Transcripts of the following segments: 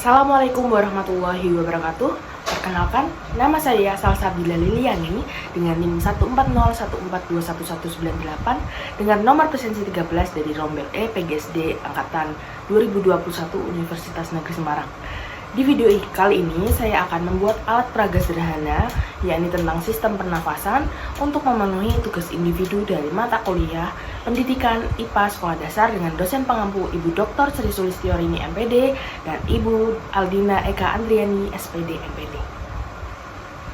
Assalamualaikum warahmatullahi wabarakatuh. Perkenalkan, nama saya Salsabila Liliani dengan NIM 14014211198 dengan nomor presensi 13 dari Rombel E PGSD Angkatan 2021 Universitas Negeri Semarang. Di video kali ini saya akan membuat alat peraga sederhana, yakni tentang sistem pernafasan untuk memenuhi tugas individu dari mata kuliah Pendidikan IPA Sekolah Dasar dengan dosen pengampu Ibu Dr. Sri Sulistiorini MPD dan Ibu Aldina Eka Andriani SPD MPD.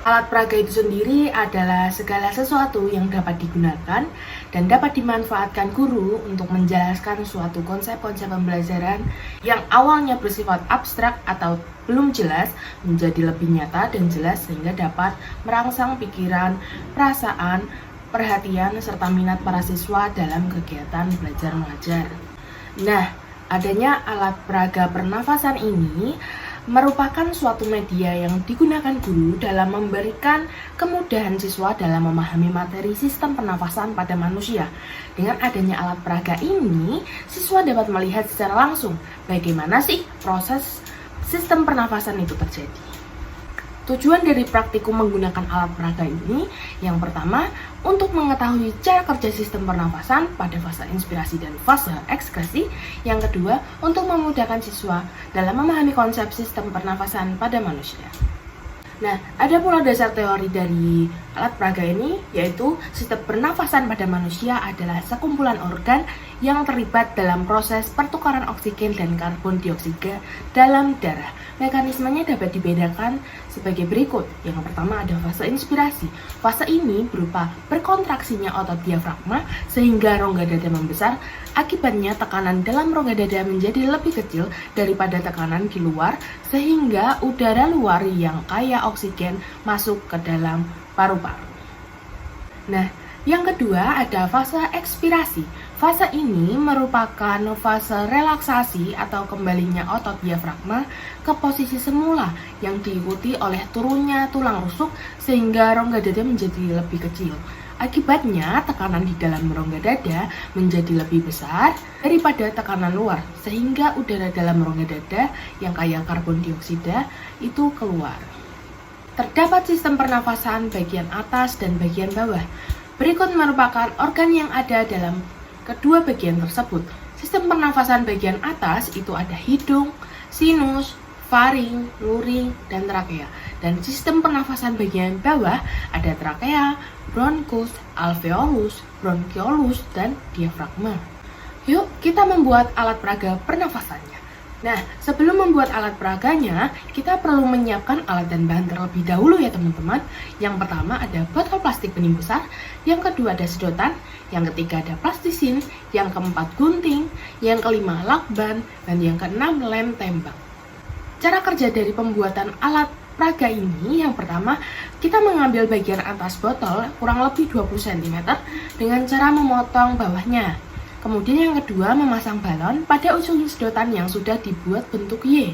Alat peraga itu sendiri adalah segala sesuatu yang dapat digunakan dan dapat dimanfaatkan guru untuk menjelaskan suatu konsep-konsep pembelajaran yang awalnya bersifat abstrak atau belum jelas menjadi lebih nyata dan jelas sehingga dapat merangsang pikiran, perasaan, perhatian, serta minat para siswa dalam kegiatan belajar mengajar. Nah, adanya alat peraga pernafasan ini merupakan suatu media yang digunakan guru dalam memberikan kemudahan siswa dalam memahami materi sistem pernafasan pada manusia. Dengan adanya alat peraga ini, siswa dapat melihat secara langsung bagaimana sih proses sistem pernafasan itu terjadi. Tujuan dari praktikum menggunakan alat peraga ini, yang pertama, untuk mengetahui cara kerja sistem pernafasan pada fase inspirasi dan fase ekskresi. Yang kedua, untuk memudahkan siswa dalam memahami konsep sistem pernafasan pada manusia. Nah, ada pula dasar teori dari alat peraga ini, yaitu sistem pernafasan pada manusia adalah sekumpulan organ yang terlibat dalam proses pertukaran oksigen dan karbon dioksida dalam darah. Mekanismenya dapat dibedakan sebagai berikut. Yang pertama ada fase inspirasi. Fase ini berupa berkontraksinya otot diafragma sehingga rongga dada membesar. Akibatnya tekanan dalam rongga dada menjadi lebih kecil daripada tekanan di luar sehingga udara luar yang kaya oksigen masuk ke dalam paru-paru. Nah, yang kedua ada fase ekspirasi. Fase ini merupakan fase relaksasi atau kembalinya otot diafragma ke posisi semula yang diikuti oleh turunnya tulang rusuk sehingga rongga dada menjadi lebih kecil. Akibatnya tekanan di dalam rongga dada menjadi lebih besar daripada tekanan luar sehingga udara dalam rongga dada yang kaya karbon dioksida itu keluar. Terdapat sistem pernafasan bagian atas dan bagian bawah. Berikut merupakan organ yang ada dalam kedua bagian tersebut. Sistem pernafasan bagian atas itu ada hidung, sinus, faring, luring, dan trakea. Dan sistem pernafasan bagian bawah ada trakea, bronkus, alveolus, bronkiolus, dan diafragma. Yuk kita membuat alat peraga pernafasannya. Nah, sebelum membuat alat peraganya, kita perlu menyiapkan alat dan bahan terlebih dahulu ya teman-teman. Yang pertama ada botol plastik bening besar, yang kedua ada sedotan, yang ketiga ada plastisin, yang keempat gunting, yang kelima lakban, dan yang keenam lem tembak. Cara kerja dari pembuatan alat peraga ini, yang pertama kita mengambil bagian atas botol kurang lebih 20 cm dengan cara memotong bawahnya. Kemudian yang kedua memasang balon pada ujung sedotan yang sudah dibuat bentuk Y.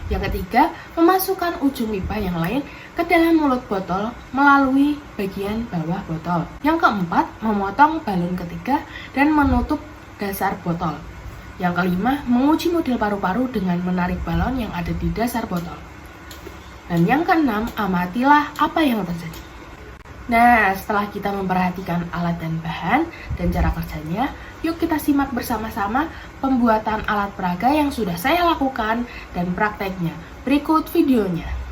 Yang ketiga memasukkan ujung pipa yang lain ke dalam mulut botol melalui bagian bawah botol. Yang keempat memotong balon ketiga dan menutup dasar botol. Yang kelima menguji model paru-paru dengan menarik balon yang ada di dasar botol. Dan yang keenam amatilah apa yang terjadi. Nah, setelah kita memperhatikan alat dan bahan dan cara kerjanya, yuk kita simak bersama-sama pembuatan alat peraga yang sudah saya lakukan dan prakteknya. Berikut videonya.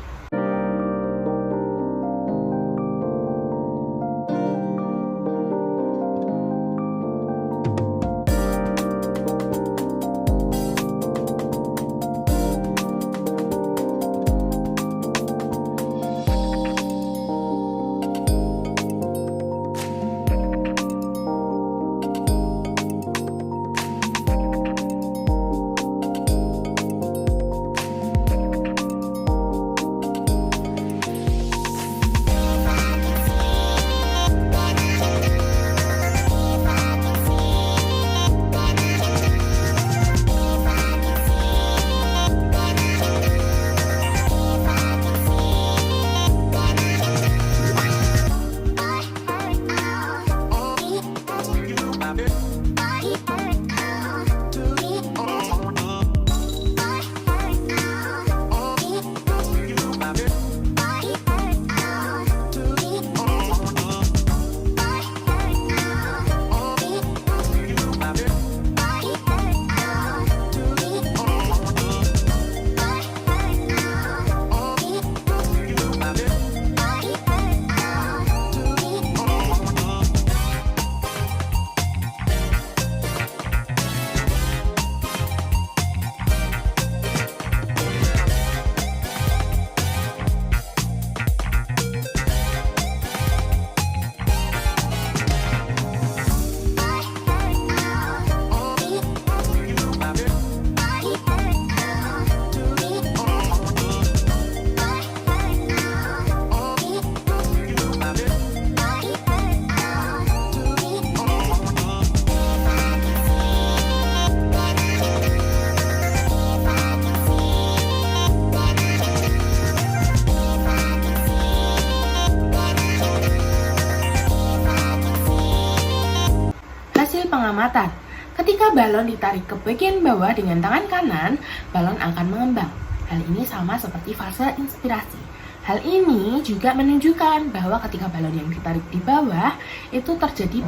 pengamatan. Ketika balon ditarik ke bagian bawah dengan tangan kanan, balon akan mengembang. Hal ini sama seperti fase inspirasi. Hal ini juga menunjukkan bahwa ketika balon yang ditarik di bawah itu terjadi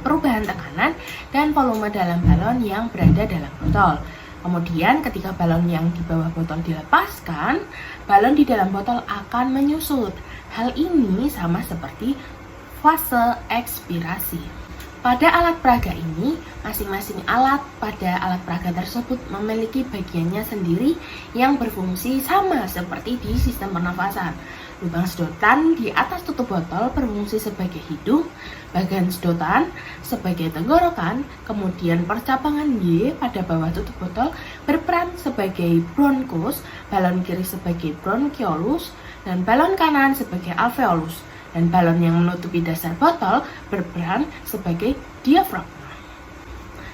perubahan tekanan dan volume dalam balon yang berada dalam botol. Kemudian ketika balon yang di bawah botol dilepaskan, balon di dalam botol akan menyusut. Hal ini sama seperti fase ekspirasi. Pada alat peraga ini, masing-masing alat pada alat peraga tersebut memiliki bagiannya sendiri yang berfungsi sama seperti di sistem pernafasan. Lubang sedotan di atas tutup botol berfungsi sebagai hidung, bagian sedotan sebagai tenggorokan, kemudian percabangan Y pada bawah tutup botol berperan sebagai bronkus, balon kiri sebagai bronchiolus, dan balon kanan sebagai alveolus. Dan balon yang menutupi dasar botol berperan sebagai diafragma.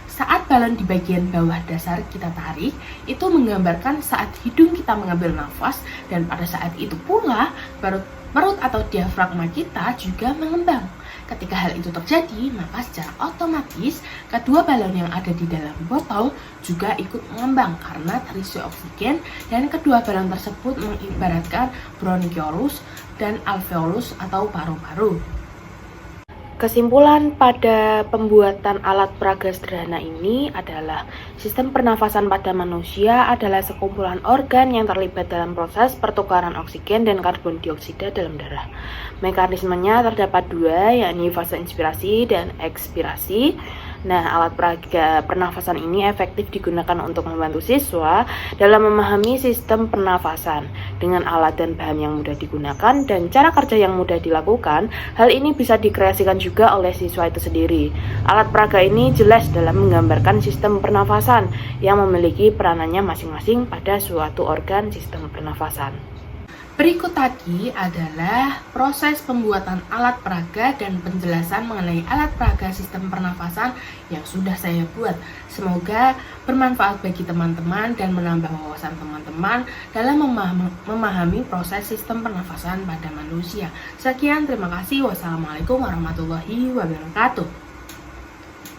Saat balon di bagian bawah dasar kita tarik, itu menggambarkan saat hidung kita mengambil nafas, dan pada saat itu pula perut atau diafragma kita juga mengembang. Ketika hal itu terjadi, maka secara otomatis kedua balon yang ada di dalam botol juga ikut mengembang karena terisi oksigen, dan kedua balon tersebut mengibaratkan bronchiolus dan alveolus atau paru-paru. Kesimpulan pada pembuatan alat peraga sederhana ini adalah sistem pernafasan pada manusia adalah sekumpulan organ yang terlibat dalam proses pertukaran oksigen dan karbon dioksida dalam darah. Mekanismenya terdapat dua, yakni fase inspirasi dan ekspirasi. Nah, alat peraga pernafasan ini efektif digunakan untuk membantu siswa dalam memahami sistem pernafasan dengan alat dan bahan yang mudah digunakan dan cara kerja yang mudah dilakukan. Hal ini bisa dikreasikan juga oleh siswa itu sendiri. Alat peraga ini jelas dalam menggambarkan sistem pernafasan yang memiliki peranannya masing-masing pada suatu organ sistem pernafasan. Berikut tadi adalah proses pembuatan alat peraga dan penjelasan mengenai alat peraga sistem pernafasan yang sudah saya buat. Semoga bermanfaat bagi teman-teman dan menambah wawasan teman-teman dalam memahami proses sistem pernafasan pada manusia. Sekian, terima kasih. Wassalamualaikum warahmatullahi wabarakatuh.